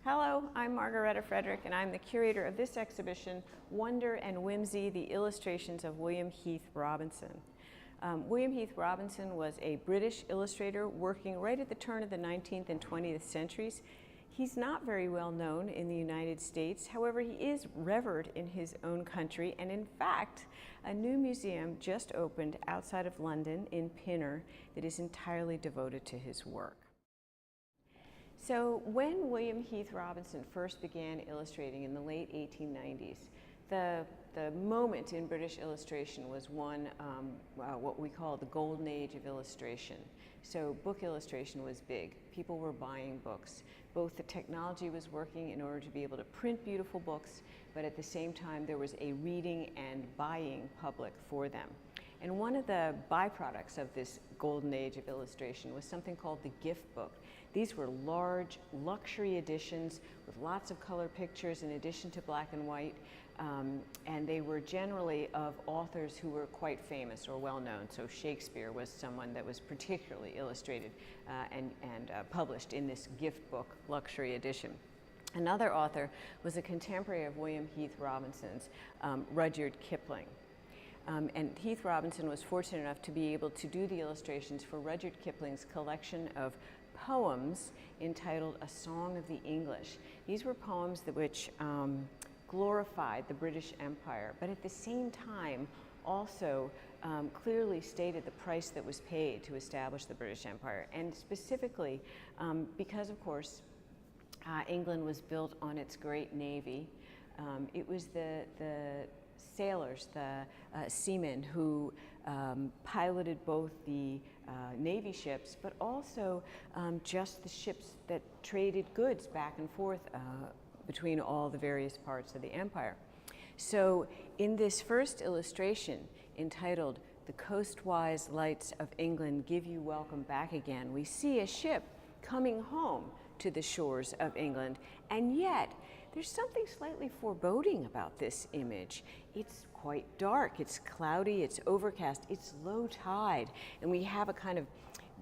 Hello, I'm Margaretta Frederick, and I'm the curator of this exhibition, Wonder and Whimsy, the Illustrations of William Heath Robinson. William Heath Robinson was a British illustrator working right at the turn of the 19th and 20th centuries. He's not very well known in the United States. However, he is revered in his own country, and in fact, a new museum just opened outside of London in Pinner that is entirely devoted to his work. So when William Heath Robinson first began illustrating in the late 1890s, the moment in British illustration was one, what we call the golden age of illustration. So book illustration was big. People were buying books. Both the technology was working in order to be able to print beautiful books, but at the same time there was a reading and buying public for them. And one of the byproducts of this golden age of illustration was something called the gift book. These were large luxury editions with lots of color pictures in addition to black and white, and they were generally of authors who were quite famous or well known. So Shakespeare was someone that was particularly illustrated and published in this gift book luxury edition. Another author was a contemporary of William Heath Robinson's, Rudyard Kipling. And Heath Robinson was fortunate enough to be able to do the illustrations for Rudyard Kipling's collection of poems entitled A Song of the English. These were poems which glorified the British Empire, but at the same time also clearly stated the price that was paid to establish the British Empire. And specifically because, of course, England was built on its great navy. It was the sailors, the seamen who piloted both the Navy ships, but also just the ships that traded goods back and forth between all the various parts of the empire. So in this first illustration entitled "The Coastwise Lights of England Give You Welcome Back Again," we see a ship coming home to the shores of England, and yet there's something slightly foreboding about this image. It's quite dark, it's cloudy, it's overcast, it's low tide, and we have a kind of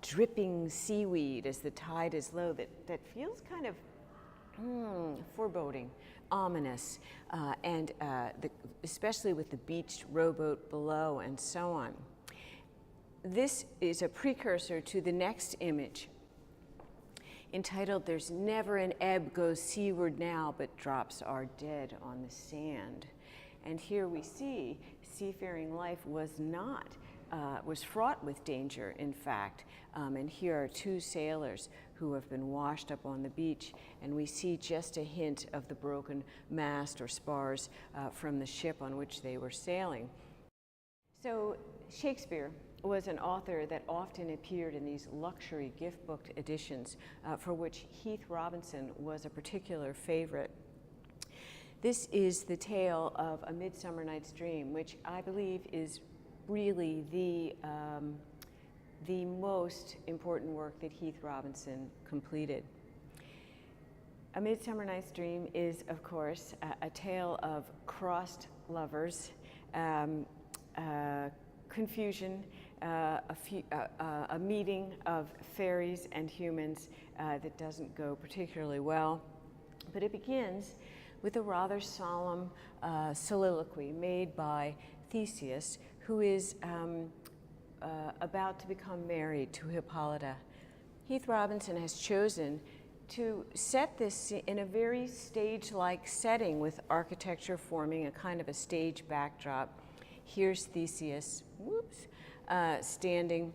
dripping seaweed as the tide is low that feels kind of foreboding, ominous, and especially with the beached rowboat below and so on. This is a precursor to the next image, entitled "There's Never an Ebb Goes Seaward Now, But Drops Are Dead on the Sand." And here we see seafaring life was fraught with danger, in fact. And here are two sailors who have been washed up on the beach, and we see just a hint of the broken mast or spars from the ship on which they were sailing. So Shakespeare was an author that often appeared in these luxury gift book editions for which Heath Robinson was a particular favorite. This is the tale of A Midsummer Night's Dream, which I believe is really the most important work that Heath Robinson completed. A Midsummer Night's Dream is, of course, a tale of crossed lovers, confusion, a meeting of fairies and humans that doesn't go particularly well. But it begins with a rather solemn soliloquy made by Theseus, who is about to become married to Hippolyta. Heath Robinson has chosen to set this in a very stage-like setting with architecture forming a kind of a stage backdrop. Here's Theseus, standing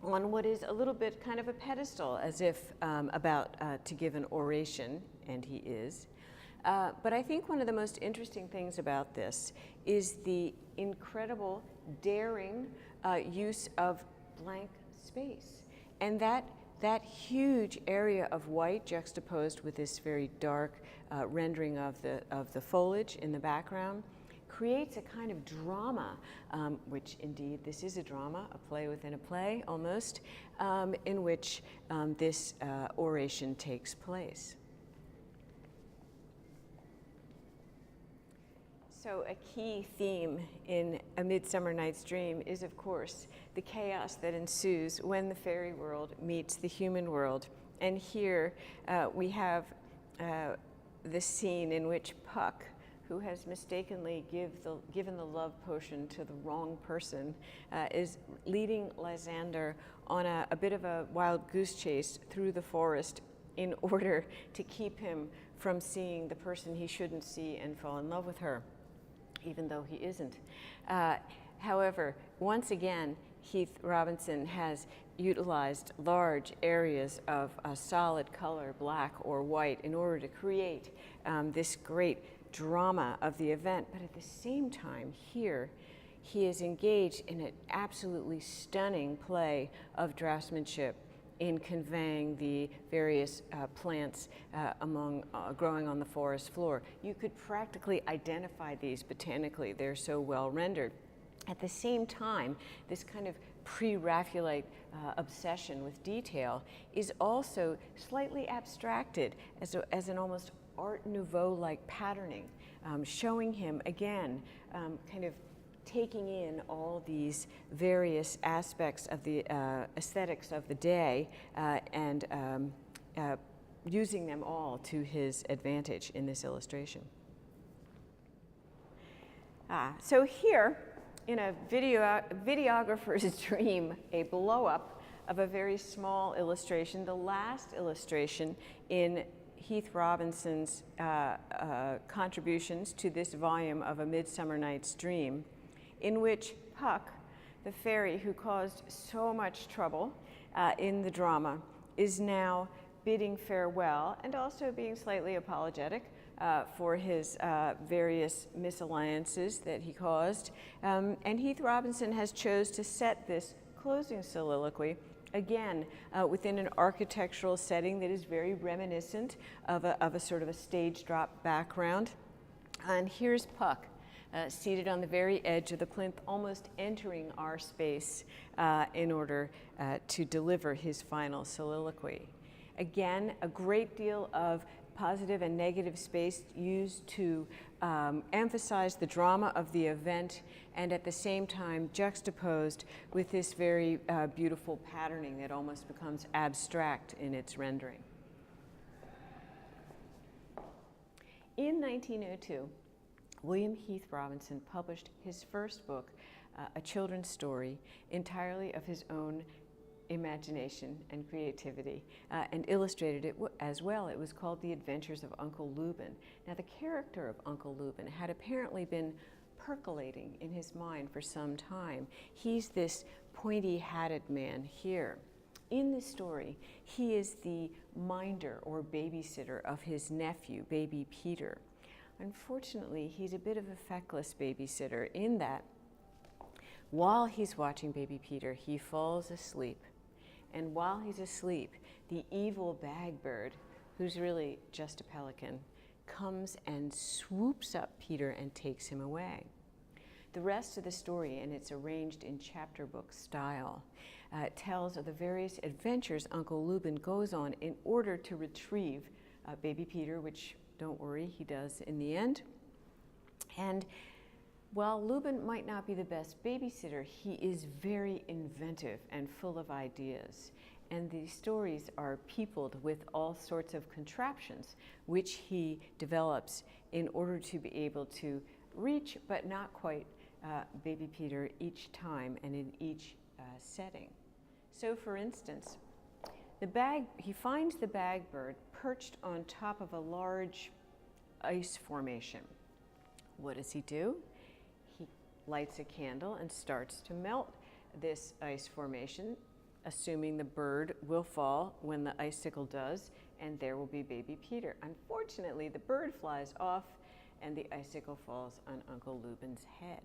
on what is a little bit kind of a pedestal, as if about to give an oration, and he is. But I think one of the most interesting things about this is the incredible, daring use of blank space. And that huge area of white juxtaposed with this very dark rendering of the foliage in the background creates a kind of drama, which indeed this is a drama, a play within a play almost, in which this oration takes place. So a key theme in A Midsummer Night's Dream is, of course, the chaos that ensues when the fairy world meets the human world. And here we have the scene in which Puck, who has mistakenly given the love potion to the wrong person, is leading Lysander on a bit of a wild goose chase through the forest in order to keep him from seeing the person he shouldn't see and fall in love with her, even though he isn't. However, once again, Heath Robinson has utilized large areas of a solid color, black or white, in order to create this great drama of the event. But at the same time, here, he is engaged in an absolutely stunning play of draftsmanship in conveying the various plants growing on the forest floor. You could practically identify these botanically. They're so well rendered. At the same time, this kind of pre-Raphaelite obsession with detail is also slightly abstracted as an almost Art Nouveau-like patterning, showing him, again, kind of taking in all these various aspects of the aesthetics of the day and using them all to his advantage in this illustration. So here, in a videographer's dream, a blow-up of a very small illustration, the last illustration in Heath Robinson's contributions to this volume of A Midsummer Night's Dream, in which Puck, the fairy who caused so much trouble in the drama, is now bidding farewell and also being slightly apologetic for his various misalliances that he caused. And Heath Robinson has chose to set this closing soliloquy again within an architectural setting that is very reminiscent of a sort of a stage drop background. And here's Puck seated on the very edge of the plinth, almost entering our space in order to deliver his final soliloquy. Again, a great deal of positive and negative space used to emphasize the drama of the event, and at the same time juxtaposed with this very beautiful patterning that almost becomes abstract in its rendering. In 1902, William Heath Robinson published his first book, a children's story entirely of his own imagination and creativity, and illustrated it as well. It was called The Adventures of Uncle Lubin. Now, the character of Uncle Lubin had apparently been percolating in his mind for some time. He's this pointy-hatted man here. In this story, he is the minder or babysitter of his nephew, baby Peter. Unfortunately, he's a bit of a feckless babysitter in that while he's watching baby Peter, he falls asleep. And while he's asleep, the evil bagbird, who's really just a pelican, comes and swoops up Peter and takes him away. The rest of the story, and it's arranged in chapter book style, tells of the various adventures Uncle Lubin goes on in order to retrieve baby Peter, which, don't worry, he does in the end. And while Lubin might not be the best babysitter, he is very inventive and full of ideas. And these stories are peopled with all sorts of contraptions, which he develops in order to be able to reach, but not quite, baby Peter each time and in each setting. So, for instance, he finds the bagbird perched on top of a large ice formation. What does he do? Lights a candle and starts to melt this ice formation, assuming the bird will fall when the icicle does, and there will be baby Peter. Unfortunately, the bird flies off and the icicle falls on Uncle Lubin's head.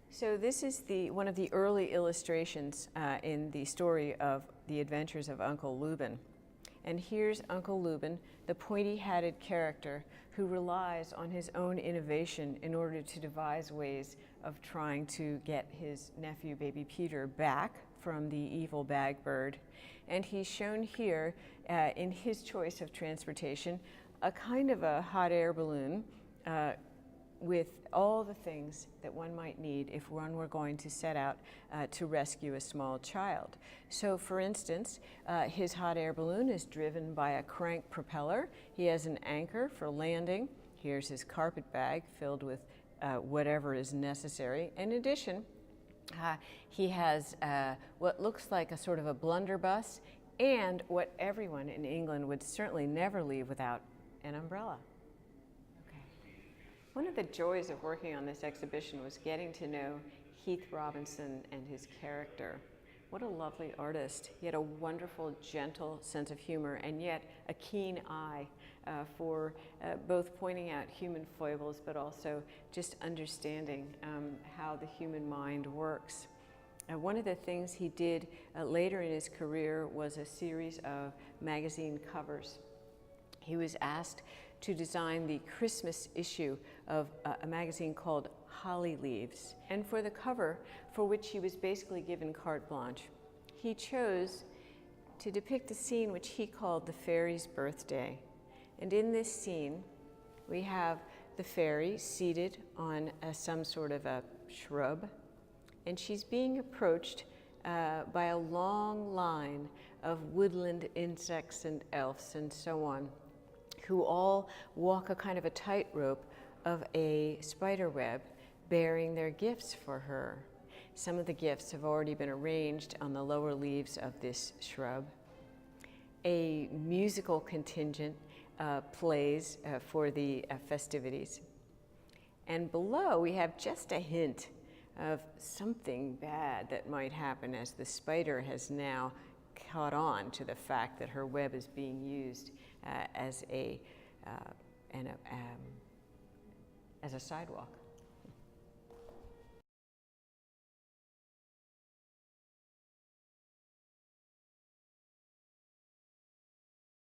So this is one of the early illustrations in the story of The Adventures of Uncle Lubin. And here's Uncle Lubin, the pointy-hatted character who relies on his own innovation in order to devise ways of trying to get his nephew, baby Peter, back from the evil bagbird. And he's shown here in his choice of transportation, a kind of a hot air balloon with all the things that one might need if one were going to set out to rescue a small child. So for instance, his hot air balloon is driven by a crank propeller. He has an anchor for landing. Here's his carpet bag filled with whatever is necessary. In addition, he has what looks like a sort of a blunderbuss, and what everyone in England would certainly never leave without, an umbrella. One of the joys of working on this exhibition was getting to know Heath Robinson and his character. What a lovely artist. He had a wonderful, gentle sense of humor, and yet a keen eye for both pointing out human foibles, but also just understanding how the human mind works. One of the things he did later in his career was a series of magazine covers. He was asked to design the Christmas issue of a magazine called Holly Leaves. And for the cover, for which he was basically given carte blanche, he chose to depict a scene which he called the fairy's birthday. And in this scene, we have the fairy seated on some sort of a shrub, and she's being approached by a long line of woodland insects and elves and so on, who all walk a kind of a tightrope of a spider web bearing their gifts for her. Some of the gifts have already been arranged on the lower leaves of this shrub. A musical contingent plays for the festivities. And below we have just a hint of something bad that might happen, as the spider has now caught on to the fact that her web is being used as a sidewalk.